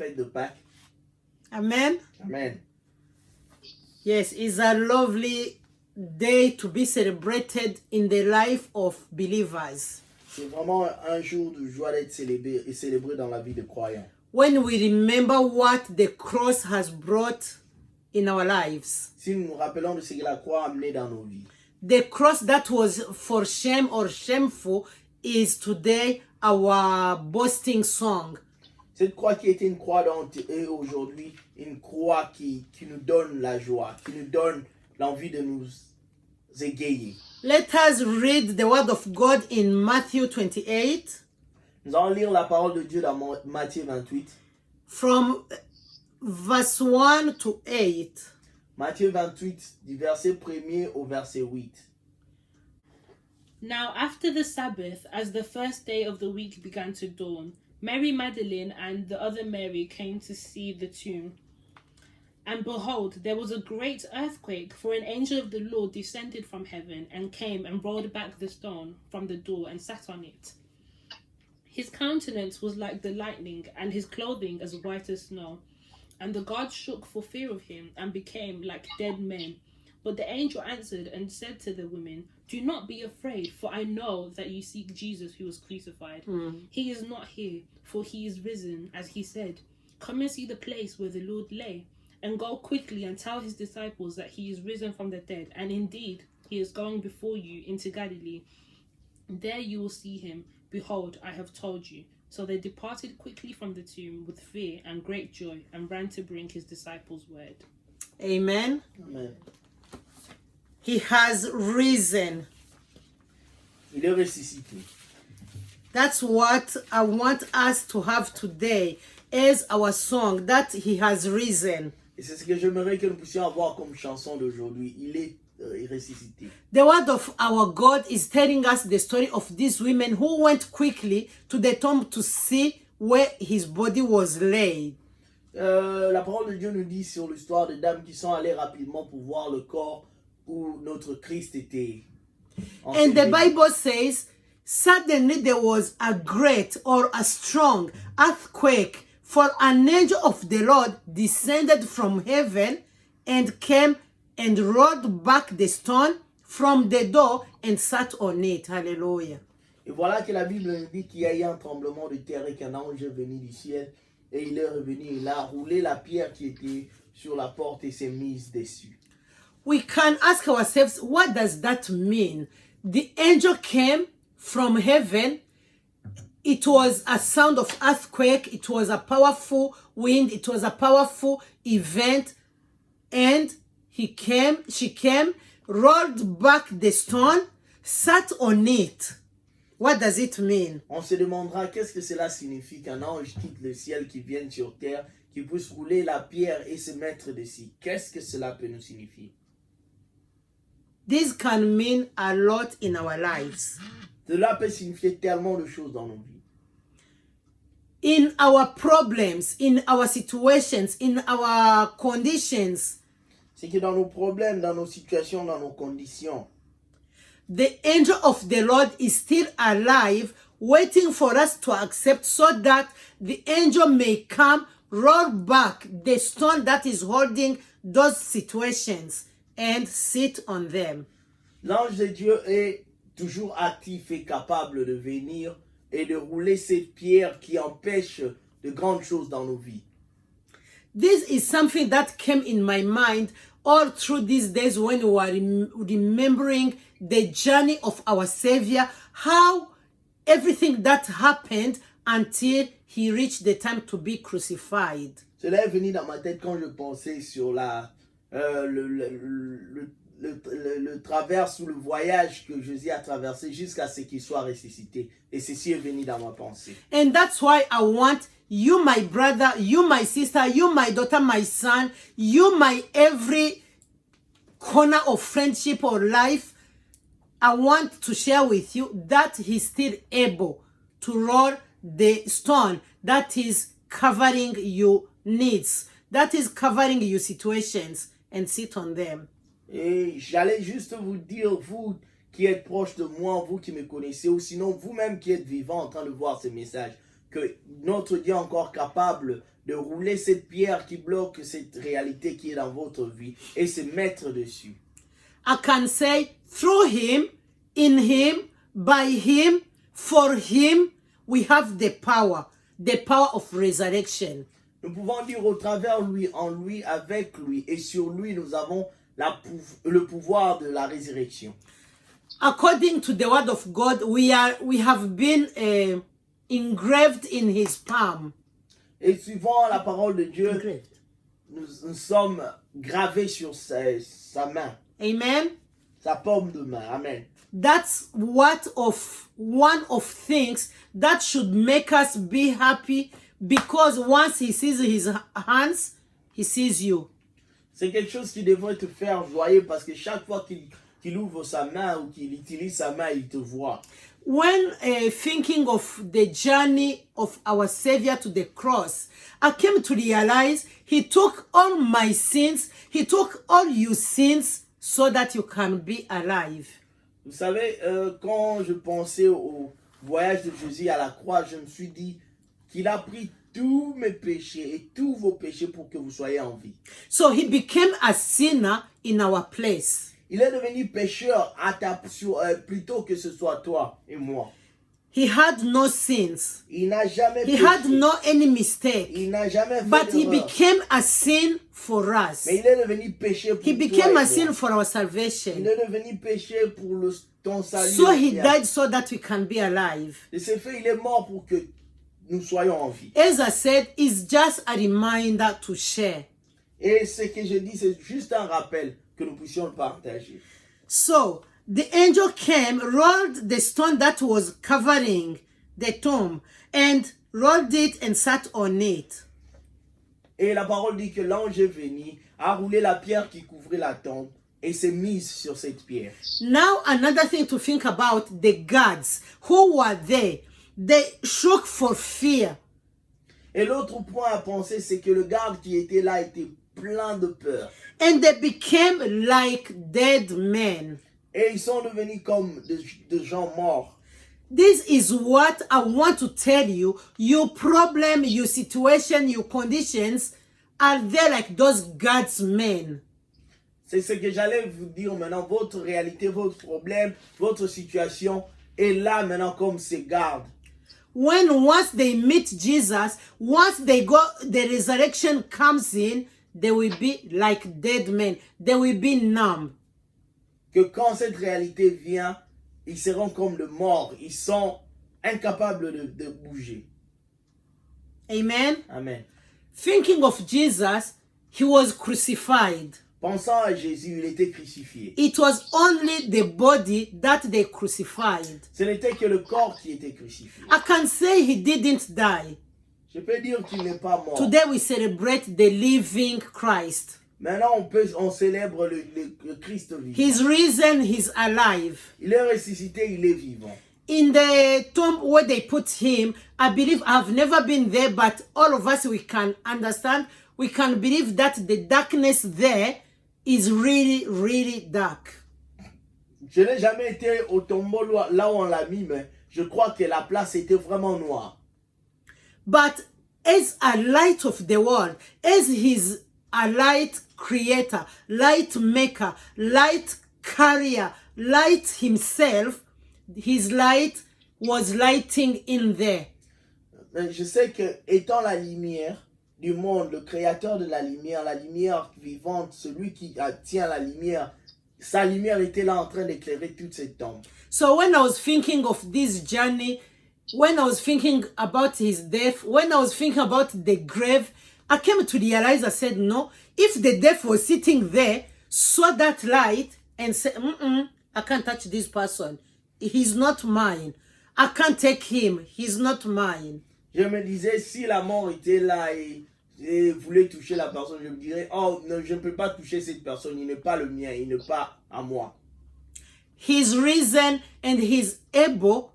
fête de Pâques. Amen. Amen. Yes, it's a lovely day to be celebrated in the life of believers. C'est vraiment un jour de joie d'être célébré dans la vie de croyants. When we remember what the cross has brought in our lives. Si nous nous rappelons de ce que la croix a amené dans nos vies. The cross that was for shame or shameful is today our boasting song. Cette croix qui était une croix d'honte est aujourd'hui une croix qui nous donne la joie, qui nous donne l'envie de nous égayer. Let us read the word of God in Matthew 28. Nous allons lire la parole de Dieu dans Matthieu 28. From verse 1 to 8. Matthieu 28, du verset 1er au verset 8. Now after the Sabbath, as the first day of the week began to dawn, Mary Magdalene and the other Mary came to see the tomb. And behold, there was a great earthquake, for an angel of the Lord descended from heaven and came and rolled back the stone from the door and sat on it. His countenance was like the lightning, and his clothing as white as snow. And the guards shook for fear of him and became like dead men. But the angel answered and said to the women, "Do not be afraid, for I know that you seek Jesus who was crucified. He is not here, for he is risen, as he said. Come and see the place where the Lord lay, and go quickly and tell his disciples that he is risen from the dead, and indeed he is going before you into Galilee. There you will see him. Behold, I have told you." So they departed quickly from the tomb with fear and great joy, and ran to bring his disciples word. Amen. Amen. He has risen. Il est ressuscité. That's what I want us to have today as our song, that he has risen. Et c'est ce que j'aimerais que nous puissions avoir comme chanson d'aujourd'hui. Il est ressuscité. The word of our God is telling us the story of these women who went quickly to the tomb to see where his body was laid. La parole de Dieu nous dit sur l'histoire des dames qui sont allées rapidement pour voir le corps où notre Christ était. And the Bible says, suddenly there was a great or a strong earthquake, for an angel of the Lord descended from heaven and came and rolled back the stone from the door and sat on it. Hallelujah. Et voilà que la Bible nous dit qu'il y a eu un tremblement de terre et qu'un ange est venu du ciel et il est revenu. Il a roulé la pierre qui était sur la porte et s'est mise dessus. We can ask ourselves, what does that mean? The angel came from heaven. It was a sound of earthquake. It was a powerful wind. It was a powerful event. And she came, rolled back the stone, sat on it. What does it mean? On se demandera qu'est-ce que cela signifie qu'un ange quitte le ciel, qui vienne sur terre, qui puisse rouler la pierre et se mettre dessus. Qu'est-ce que cela peut nous signifier? This can mean a lot in our lives. Cela peut signifier tellement de choses dans nos vies. In our problems, in our situations, in our conditions. C'est que dans nos problèmes, dans nos situations, dans nos conditions, the angel of the Lord is still alive, waiting for us to accept, so that the angel may come, roll back the stone that is holding those situations and sit on them. l'ange de Dieu est toujours actif et capable de venir et de rouler cette pierre qui empêche de grandes choses dans nos vies. This is something that came in my mind all through these days when we were remembering the journey of our Savior, how everything that happened until he reached the time to be crucified. Cela est venu dans ma tête quand je pensais sur le travers ou le voyage que Jésus a traversé jusqu'à ce qu'il soit ressuscité. Et ceci est venu dans ma pensée. And that's why I want you, my brother, you, my sister, you, my daughter, my son, you, my every corner of friendship or life, I want to share with you that he's still able to roll the stone that is covering your needs, that is covering your situations, and sit on them. Et j'allais juste vous dire, vous qui êtes proche de moi, vous qui me connaissez, ou sinon vous-même qui êtes vivant en train de voir ce message, que notre Dieu est encore capable de rouler cette pierre qui bloque cette réalité qui est dans votre vie et se mettre dessus. I can say, through him, in him, by him, for him, we have the power of resurrection. Nous pouvons dire au travers lui, en lui, avec lui et sur lui, nous avons le pouvoir de la résurrection. According to the word of God, we have been engraved in his palm. Et suivant la parole de Dieu, Engraved. nous sommes gravés sur sa main, Amen. sa paume de main. Amen. That's one of things that should make us be happy, because once he sees his hands, he sees you. C'est quelque chose qui devrait te faire joyeux parce que chaque fois qu'il ouvre sa main ou qu'il utilise sa main, il te voit. When thinking of the journey of our Savior to the cross, I came to realize he took all my sins, he took all your sins so that you can be alive. Vous savez, quand je pensais au voyage de Jésus à la croix, je me suis dit qu'il a pris tous mes péchés et tous vos péchés pour que vous soyez en vie. So he became a sinner in our place. Il est devenu pécheur plutôt que ce soit toi et moi. He had no sins. Il n'a jamais He péché. had no any mistake. Il n'a jamais fait But he d'erreur. became a sin for us. Mais il est devenu péché pour He toi became et a sin moi. for our Il salvation. est devenu péché pour ton salut. So he éternel. died so that we can be alive. Et c'est fait, il est mort pour que nous soyons en vie. As I said, it's just a reminder to share. Et ce que je dis, c'est juste un rappel que nous puissions le partager. So the angel came, rolled the stone that was covering the tomb, and rolled it and sat on it. Et la parole dit que l'ange est venu, a roulé la pierre qui couvrait la tombe et s'est mise sur cette pierre. Now another thing to think about, the guards who were there, they shook for fear. Et l'autre point à penser, c'est que le garde qui était là était plein de peur. And they became like dead men. Et ils sont devenus comme des gens morts. This is what I want to tell you. Your problem, your situation, your conditions are there like those God's men. C'est ce que j'allais vous dire maintenant. Votre réalité, votre problème, votre situation est là maintenant comme ces gardes. When once they meet Jesus, once they go, the resurrection comes in, they will be like dead men. They will be numb. Que quand cette réalité vient, ils seront comme de morts. Ils sont incapables de bouger. Amen. Amen. Thinking of Jesus, he was crucified. Pensant à Jésus, il était crucifié. It was only the body that they crucified. Ce n'était que le corps qui était crucifié. I can say he didn't die. Je peux dire qu'il n'est pas mort. Today we celebrate the living Christ. Maintenant, on célèbre le Christ vivant. He's risen, he's alive. Il est ressuscité, il est vivant. In the tomb where they put him, I believe, I've never been there, but all of us, we can understand, we can believe that the darkness there is really, really dark. Je n'ai jamais été au tombeau là où on l'a mis, mais je crois que la place était vraiment noire. But as a light of the world, as he's a light creator, light maker, light carrier, light himself, his light was lighting in there. Mais je sais que étant la lumière du monde, le créateur de la lumière vivante, celui qui tient la lumière, sa lumière était là en train d'éclairer toute cette tombe. So when I was thinking of this journey, when I was thinking about his death, when I was thinking about the grave, I came to realize, I said, no, if the death was sitting there, saw that light and said, I can't touch this person. He's not mine. I can't take him. He's not mine. Je me disais, si la mort était là et voulait toucher la personne, je me dirais, oh non, je ne peux pas toucher cette personne, il n'est pas le mien, il n'est pas à moi. He's risen and he's able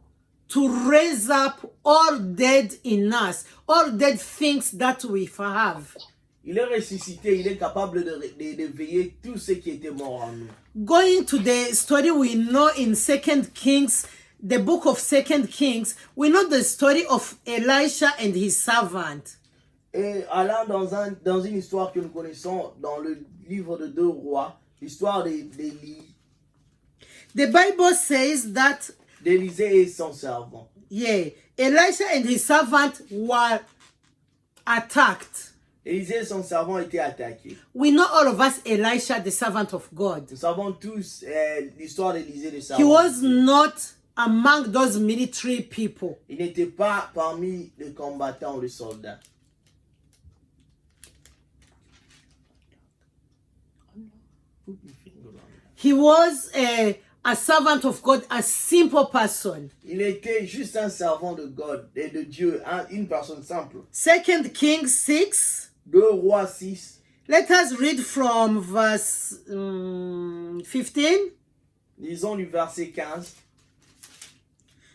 to raise up all dead in us, all dead things that we have. Il est ressuscité, il est capable d'éveiller tout ce qui était mort en nous. Going to the story we know in 2 Kings, the book of 2 Kings, we know the story of Elisha and his servant. Et allant dans une histoire que nous connaissons dans le livre de 2 Rois, l'histoire d'Élisée The Bible says that, et son servant. yeah, Elisha and his servant were attacked. Élisée et son servant étaient attaqués. We know all of us Elisha, the servant of God. Nous savons tous l'histoire d'Élisée et de servant. He was not among those military people. Il n'était pas parmi les combattants ou les soldats. He was a servant of God, a simple person. Il était juste un servant de God et de Dieu, une personne simple. 2 Kings 6. 2 Rois 6. Let us read from verse 15. Lisons du verset 15.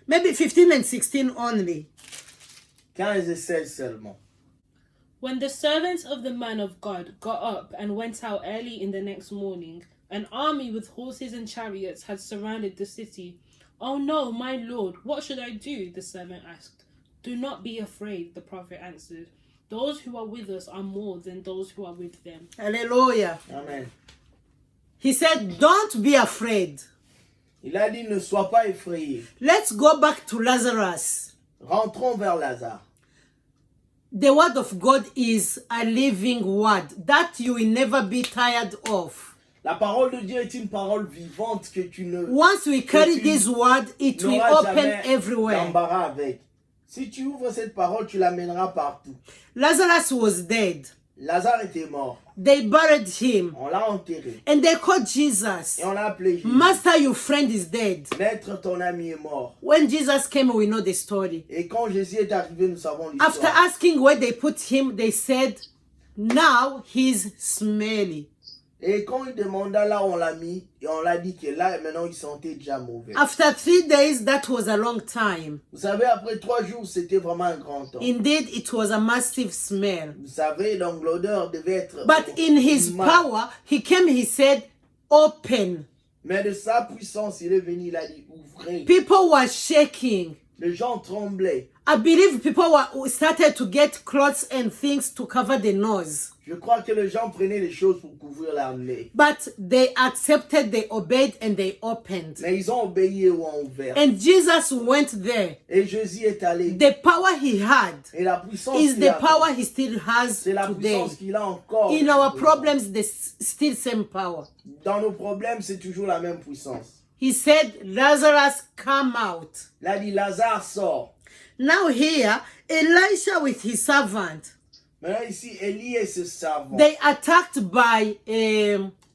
Maybe 15 and 16 only. 15 et 16 seulement. When the servants of the man of God got up and went out early in the next morning, an army with horses and chariots had surrounded the city. "Oh no, my lord, what should I do?" the servant asked. "Do not be afraid," the prophet answered. "Those who are with us are more than those who are with them." Hallelujah. Amen. He said, don't be afraid. Il a dit, ne sois pas effrayé. Let's go back to Lazarus. Rentrons vers Lazare. The word of God is a living word that you will never be tired of. La parole de Dieu est une parole vivante que tu ne Once we carry tu this word, it will n'auras open jamais everywhere. d'embarras avec. Si tu ouvres cette parole, tu l'amèneras partout. Lazarus was dead. Lazare était mort. They buried him. On l'a enterré. And they called Jesus. Et on l'a appelé Jésus. Master, your friend is dead. Maître, ton ami est mort. When Jesus came, we know the story. Et quand Jésus est arrivé, nous savons After l'histoire. asking where they put him, they said, now he's smelly. Et quand il demanda là où on l'a mis, et on l'a dit que là, maintenant, il sentait déjà mauvais. After 3 days, that was a long time. Vous savez, après 3 jours, c'était vraiment un grand temps. Indeed, it was a massive smell. Vous savez, donc l'odeur devait être... But in his mal. power, he came, he said, open. Mais de sa puissance, il est venu, il a dit, ouvrez. People were shaking. Les gens tremblaient. I believe people started to get clothes and things to cover the nose. Je crois que les gens prenaient les choses pour couvrir leur nez. But they accepted, they obeyed, and they opened. Mais ils ont obéi et ont ouvert. And Jesus went there. Et Jésus est allé. The power he had Et la puissance is qu'il the a, power he still has c'est la today. puissance qu'il a encore. In our problems, the still same power. Dans nos problèmes, c'est toujours la même puissance. He said, Lazarus, come out. Il a dit, Lazare sort. Now here, Elisha with his servant, Maintenant ici, Élie et ses servants they attacked by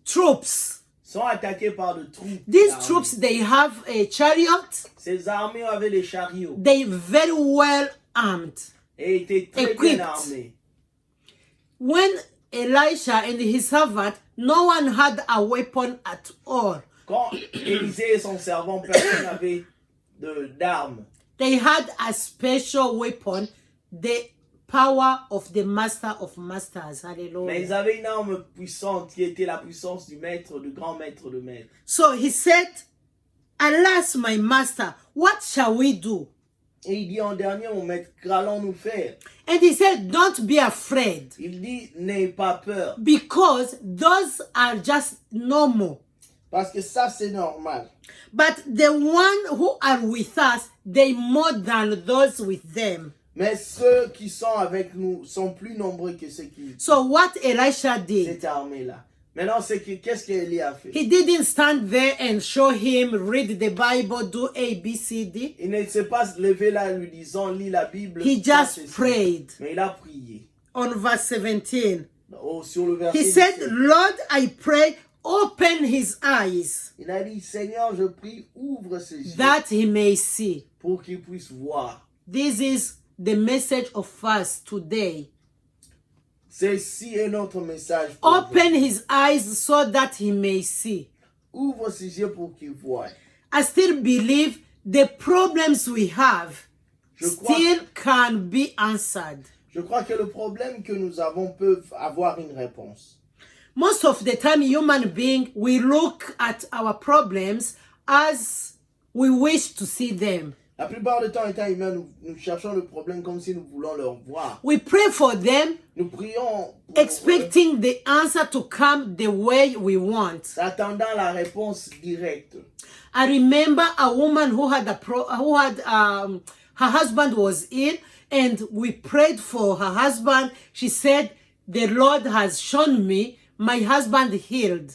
troops. sont attaqués par des troupes. These d'armées. troops, they have a chariot. Ces armées avaient des chariots They very well armed. et étaient très Equipped. bien armés. When Elisha and his servant, no one had a weapon at all. Quand Élisée et son servant, personne n'avait d'armes. They had a special weapon, the power of the master of masters. Mais Hallelujah. ils avaient une arme puissante qui était la puissance du maître, du grand maître de maître. So he said, alas, my master, what shall we do? Et il dit en dernier, mon maître, qu'allons-nous faire? And he said, don't be afraid, Il dit, n'aie pas peur. because those are just normal. Parce que ça, c'est normal. But the one who are with us, they more than those with them. Mais ceux qui sont avec nous sont plus nombreux que ceux qui... So what Elisha did, Cette armée-là. Maintenant, qu'est-ce qu'Élie a fait? he didn't stand there and show him, read the Bible, do A, B, C, D. Il ne s'est pas levé là lui disant, lis la Bible. He ça, just c'est ça. prayed. Mais il a prié. On verse 17, Sur le verset he said, 17. Lord, I pray, open his eyes, Il a dit, Seigneur, je prie, ouvre ses yeux that he may see. pour qu'il puisse voir. This is the message of us today. Ceci est notre message. Pour vous. Open his eyes so that he may see. Ouvre ses yeux pour qu'il voie. I still believe the problems we have Je crois, still can be answered. je crois que le problème que nous avons peut avoir une réponse. Most of the time, human being, we look at our problems as we wish to see them. La plupart du temps, étant humains, nous cherchons le problème comme si nous voulons leur voir. We pray for them, Nous prions pour expecting the answer to come the way we want. attendant la réponse directe. I remember a woman who had her husband was ill, and we prayed for her husband. She said, "The Lord has shown me my husband healed."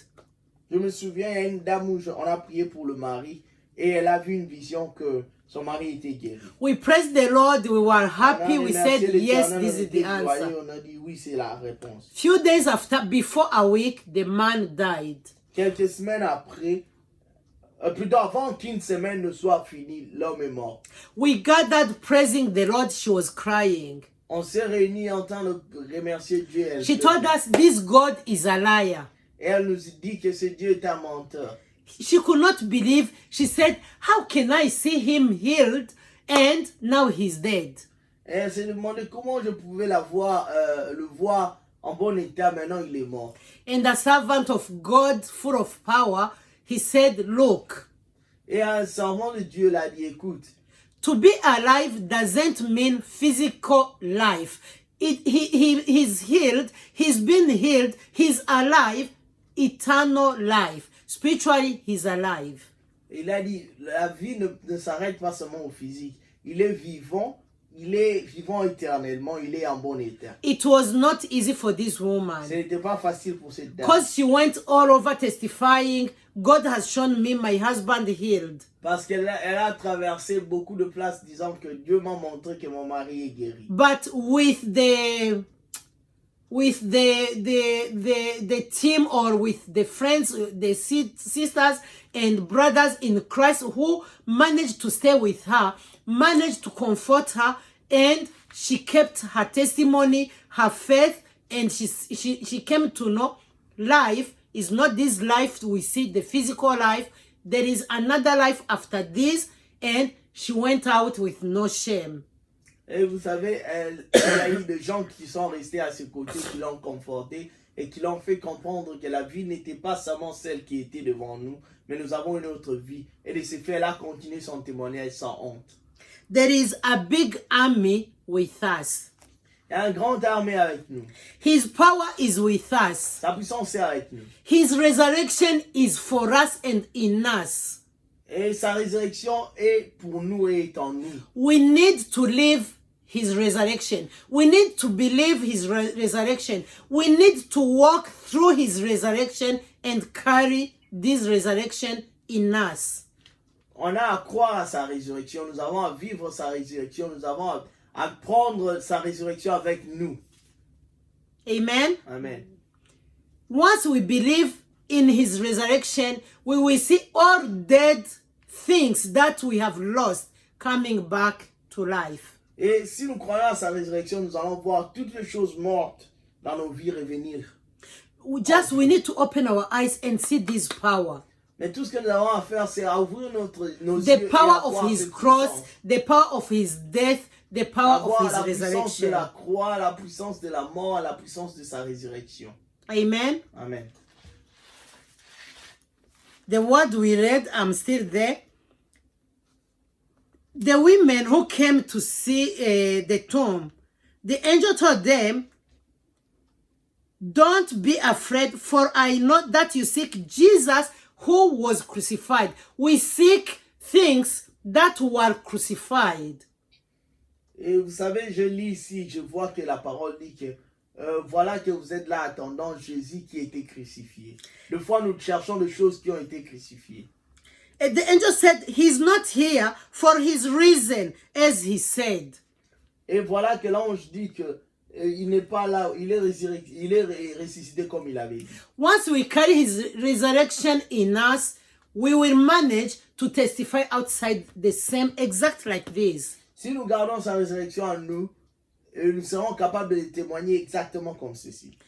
Je me souviens, il y a une dame où on a prié pour le mari et elle a vu une vision que son mari était guéri. We praised the Lord. We were happy. On a We remercié said, "Yes, l'Éternel, this on is était the joyeux, answer." on a dit oui, c'est la réponse. Few days before a week, the man died. Quelques semaines après, plutôt avant qu'une semaine ne soit finie, l'homme est mort. We gathered praising the Lord. She was crying. On s'est réunis en train de remercier Dieu. She told us, "This God is a liar." Et elle nous dit que ce Dieu est un menteur. She could not believe. She said, "How can I see him healed and now he's dead?" Et elle s'est demandé comment je pouvais le voir en bon état, maintenant il est mort. And the servant of God, full of power, he said, "Look, Et un servant de Dieu l'a dit, écoute, to be alive doesn't mean physical life. He's healed, he's been healed, he's alive, eternal life. Spiritually, he's alive." il a dit, la vie ne s'arrête pas seulement au physique. Il est vivant éternellement, il est en bon état. It was not easy for this Ce woman n'était pas facile pour cette dame. because she went all over testifying, "God has shown me my husband healed." Parce elle a traversé beaucoup de places disant que Dieu m'a montré que mon mari est guéri. But with the team, or with the friends, the sisters and brothers in Christ who managed to stay with her, managed to comfort her, and she kept her testimony, her faith, and she came to know life is not this life we see, the physical life. There is another life after this, and she went out with no shame. Et vous savez, elle a eu des gens qui sont restés à ses côtés, qui l'ont conforté et qui l'ont fait comprendre que la vie n'était pas seulement celle qui était devant nous, mais nous avons une autre vie. Et de ce fait, elle a continué son témoignage sans honte. There is a big army with us. Il y a une grande armée avec nous. His power is with us. Sa puissance est avec nous. His resurrection is for us and in us. Et sa résurrection est pour nous et est en nous. We need to live his resurrection. We need to believe his resurrection. We need to walk through his resurrection and carry this resurrection in us. On a à croire à sa résurrection. Nous avons à vivre sa résurrection. Nous avons à prendre sa résurrection avec nous. Amen. Amen. Once we believe in his resurrection, we will see all dead things that we have lost coming back to life. Et si nous croyons à sa résurrection, nous allons voir toutes les choses mortes dans nos vies revenir. We need to open our eyes and see this power. Mais tout ce que nous avons à faire, c'est à ouvrir nos The yeux et power à of voir his cette cross, puissance. the power of his death, the power À voir of his la puissance de resurrection. la croix, la puissance de la mort, la puissance de sa résurrection. Amen. Amen. The word we read, I'm still there. The women who came to see the tomb, the angel told them, "Don't be afraid, for I know that you seek Jesus who was crucified." We seek things that were crucified. Et vous savez, je lis ici, je vois que la parole dit que voilà que vous êtes là attendant Jésus qui a été crucifié. Des fois, nous cherchons des choses qui ont été crucifiées. And the angel said, "He's not here for his reason," as he said. Et voilà que l'ange dit que il n'est pas là, il est ressuscité comme il avait dit. Once we carry his resurrection in us, we will manage to testify outside the same, exact like this. Si nous gardons sa résurrection en nous, nous serons capables de témoigner exactement comme ceci.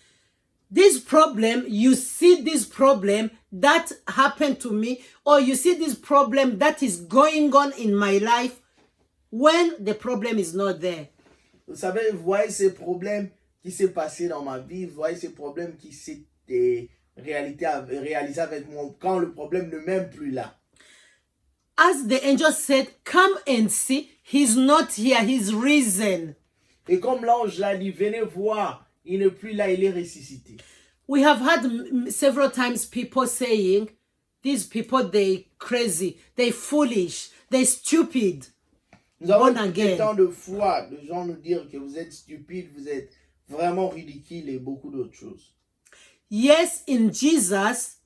This problem, you see this problem that happened to me, or you see this problem that is going on in my life when the problem is not there. Vous savez, vous voyez ces problèmes qui s'est passé dans ma vie, vous voyez ces problèmes qui s'est réalisé avec moi quand le problème n'est même plus là. as the angel said, come and see, he's not here, he's risen. Et comme l'ange l'a dit, venez voir, il n'est plus là, il est ressuscité. We have had several times people saying, these people, they crazy, they foolish, they stupid. Nous avons Born eu again. tant de fois de gens nous dire que vous êtes stupides, vous êtes vraiment ridicules et beaucoup d'autres choses. Yes, in Jesus,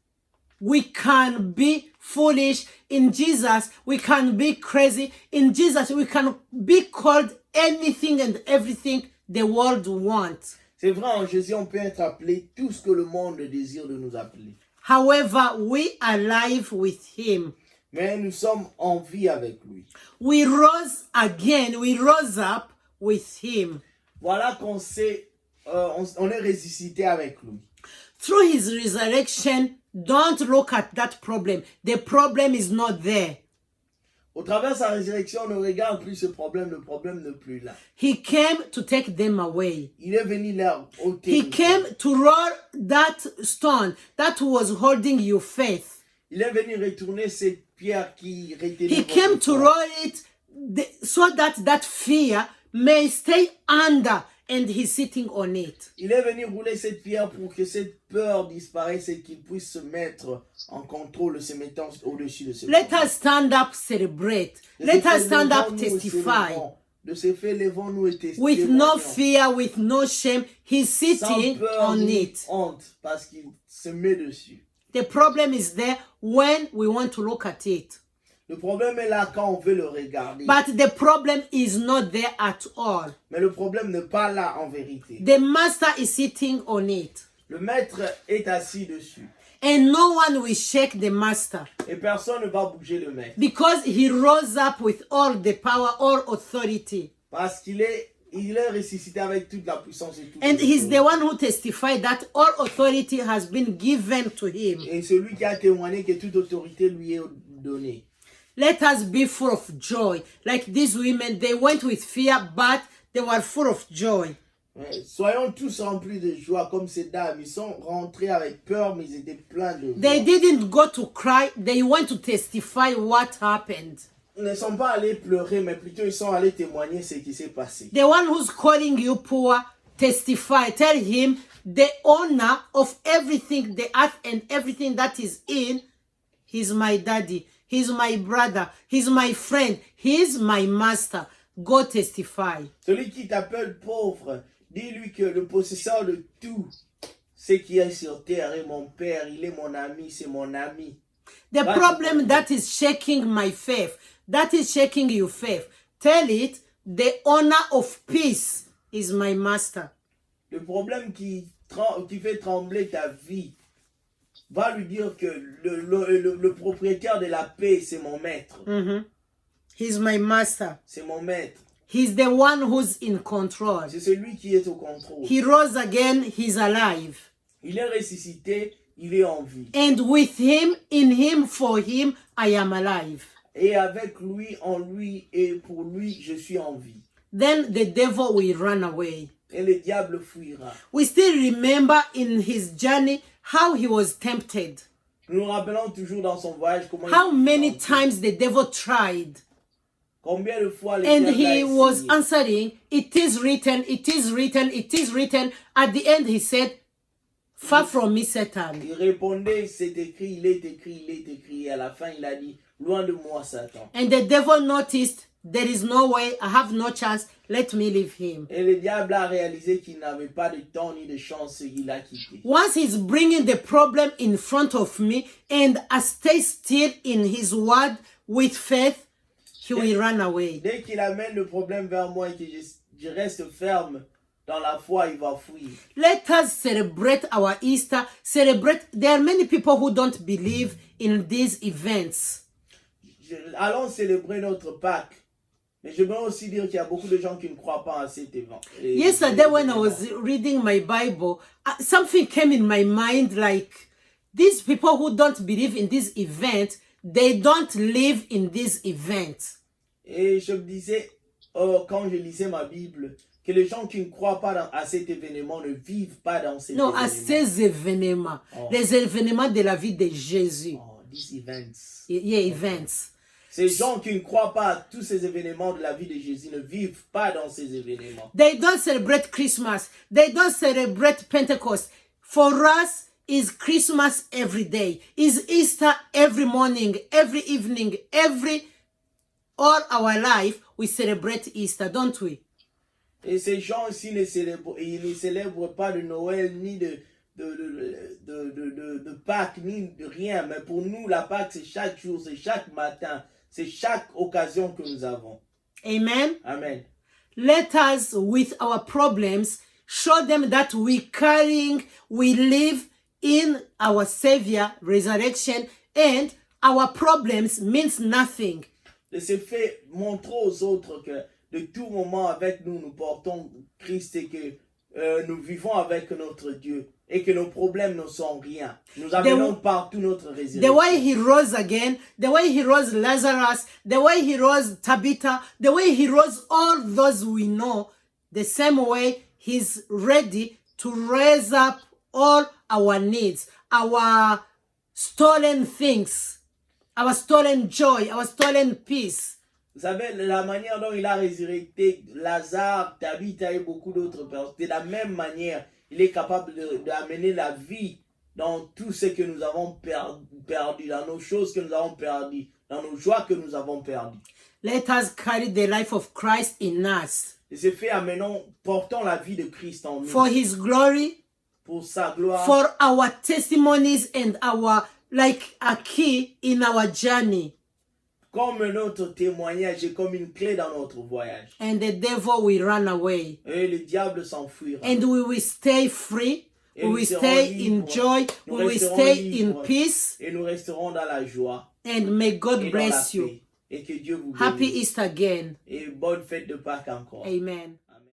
we can be foolish. In Jesus, we can be crazy. In Jesus, we can be called anything and everything the world wants. C'est vrai, en Jésus, on peut être appelé tout ce que le monde désire de nous appeler. However, we are alive with him. Mais nous sommes en vie avec lui. We rose again. We rose up with him. Voilà qu'on sait, on est ressuscité avec lui. Through his resurrection, don't look at that problem. The problem is not there. Au travers de sa résurrection, on ne regarde plus ce problème, le problème n'est plus là. He came to take them away. Il est venu là, ôter. He came to roll that stone that was holding your faith. Il est venu retourner cette pierre qui retenait He votre came to foi. roll it so that that fear may stay under and he's sitting on it. Il est venu rouler cette pierre pour que cette peur disparaisse et qu'il puisse se mettre en contrôle, se mettant au-dessus de ce Let us stand up, celebrate. Let us stand up, testify. De ce fait, levons-nous et testifions. With no fear, with no shame, he's Sans sitting peur on ni it. honte, parce qu'il se met dessus. The problem is there when we want to look at it. Le problème est là quand on veut le regarder. But the problem is not there at all. Mais le problème n'est pas là en vérité. The master is sitting on it. Le maître est assis dessus. And no one will shake the master Et personne ne va bouger le maître. because he rose up with all the power, all authority. Parce qu'il est ressuscité avec toute la puissance et toute And he's l'autorité. the one who testified that all authority has been given to him. Et celui qui a témoigné que toute autorité lui est donnée. Let us be full of joy. Like these women, they went with fear, but they were full of joy. Soyons tous remplis de joie comme ces dames. Ils sont rentrés avec peur, mais ils étaient pleins de They joie. didn't go to cry, they went to testify what happened. Ils ne sont pas allés pleurer, mais plutôt ils sont allés témoigner ce qui s'est passé. The one who's calling you poor, testify. Tell him the owner of everything, the earth and everything that is in, he's my daddy, he's my brother, he's my friend, he's my master. Go testify. Celui qui t'appelle pauvre, dis-lui que le possesseur de tout ce qui est sur terre est mon père, il est mon ami, c'est mon ami. The That's problem the that is shaking my faith, that is shaking your faith, tell it the owner of peace is my master. Le problème qui fait trembler ta vie, va lui dire que le propriétaire de la paix, c'est mon maître. He's my master. C'est mon maître. He's the one who's in control. C'est celui qui est au contrôle. He rose again, he's alive. Il est ressuscité, il est en vie. And with him, in him, for him, I am alive. Et avec lui, en lui et pour lui, je suis en vie. Then the devil will run away. Et le diable fuira. We still remember in his journey how he was tempted. Nous nous rappelons toujours dans son voyage comment How il many tenté. times the devil tried. Combien de fois le And diable a he was essayé. answering, it is written, it is written, it is written. At the end he said, far from me, Satan. Il répondait, c'est écrit, il est écrit, il est écrit. Et à la fin, il a dit, loin de moi, Satan. And the devil noticed, there is no way, I have no chance, let me leave him. Et le diable a réalisé qu'il n'avait pas de temps ni de chance, il a quitté. Once he's bringing the problem in front of me and I stay still in his word with faith, he will run away. Dès qu'il amène le problème vers moi et que je reste ferme dans la foi, il va fuir. Let us celebrate our Easter. Celebrate. There are many people who don't believe in these events. Allons célébrer notre Pâques. Mais je veux aussi dire qu'il y a beaucoup de gens qui ne croient pas à cet événement. Yesterday when I was reading my Bible, something came in my mind like, these people who don't believe in this event, they don't live in this event. Et je me disais, quand je lisais ma Bible, que les gens qui ne croient pas à cet événement ne vivent pas dans cet Non, événement. à ces événements, les événements de la vie de Jésus. Oh, these events. Yeah, events. Ces gens qui ne croient pas à tous ces événements de la vie de Jésus ne vivent pas dans ces événements. They don't celebrate Christmas. They don't celebrate Pentecost. For us, is Christmas every day. Is Easter every morning, every evening, all our life, we celebrate Easter, don't we? Et ces gens ici ils ne célèbrent pas de Noël, ni de Pâques, ni de rien. Mais pour nous, la Pâques, c'est chaque jour, c'est chaque matin, c'est chaque occasion que nous avons. Amen. Amen. Let us, with our problems, show them that we live in our Savior resurrection, and our problems means nothing. De ce fait, montrons aux autres que de tout moment avec nous, nous portons Christ et que nous vivons avec notre Dieu et que nos problèmes ne sont rien. Nous amenons partout notre résurrection. The way he rose again, the way he rose Lazarus, the way he rose Tabitha, the way he rose all those we know, the same way he's ready to raise up all our needs, our stolen things, our stolen joy, our stolen peace. Vous savez, la manière dont il a résurrecté Lazare, Tabitha et beaucoup d'autres personnes, de la même manière, il est capable d'amener la vie dans tout ce que nous avons perdu, dans nos choses que nous avons perdues, dans nos joies que nous avons perdues. Let us carry the life of Christ in us. Et ce fait, portons la vie de Christ en nous. For his glory, pour sa gloire, for our testimonies and our, like a key in our journey. Comme notre témoignage et comme une clé dans notre voyage. And the devil will run away. Et le diable s'enfuira. And we will stay free. We will stay in joy. We will stay in peace. Et nous resterons dans la joie. And may God bless you. Et que Dieu vous bénisse. Happy Easter again. Et bonne fête de Pâques encore. Amen.